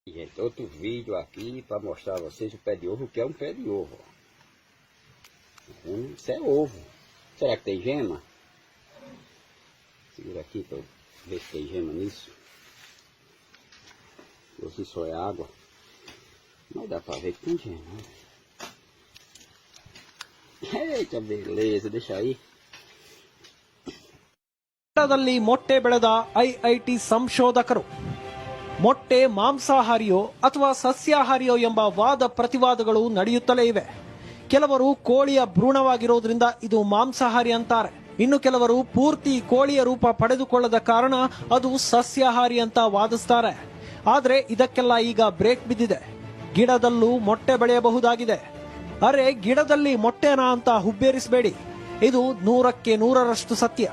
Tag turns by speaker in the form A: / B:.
A: Gente, outro vídeo aqui para mostrar a vocês o pé de ovo, que é um pé de ovo. Isso é ovo. Será que tem gema? Segura aqui para ver se tem gema nisso. Ou se só é água. Mas dá para ver que tem gema. Eita beleza, deixa aí.
B: ದಲ್ಲಿ ಮೊಟ್ಟೆ ಬೆಳೆದ IIT ಸಂಶೋಧಕರು ಮೊಟ್ಟೆ ಮಾಂಸಾಹಾರಿಯೋ ಅಥವಾ ಸಸ್ಯಾಹಾರಿಯೋ ಎಂಬ ವಾದ ಪ್ರತಿವಾದಗಳು ನಡೆಯುತ್ತಲೇ ಇವೆ. ಕೆಲವರು ಕೋಳಿಯ ಭ್ರೂಣವಾಗಿರೋದ್ರಿಂದ ಇದು ಮಾಂಸಾಹಾರಿ ಅಂತಾರೆ. ಇನ್ನು ಕೆಲವರು ಪೂರ್ತಿ ಕೋಳಿಯ ರೂಪ ಪಡೆದುಕೊಳ್ಳದ ಕಾರಣ ಅದು ಸಸ್ಯಾಹಾರಿ ಅಂತ ವಾದಿಸ್ತಾರೆ. ಆದರೆ ಇದಕ್ಕೆಲ್ಲ ಈಗ ಬ್ರೇಕ್ ಬಿದ್ದಿದೆ. ಗಿಡದಲ್ಲೂ ಮೊಟ್ಟೆ ಬೆಳೆಯಬಹುದಾಗಿದೆ. ಅರೆ, ಗಿಡದಲ್ಲಿ ಮೊಟ್ಟೆನಾ ಅಂತ ಹುಬ್ಬೇರಿಸಬೇಡಿ. ಇದು 100ಕ್ಕೆ 100ರಷ್ಟು ಸತ್ಯ.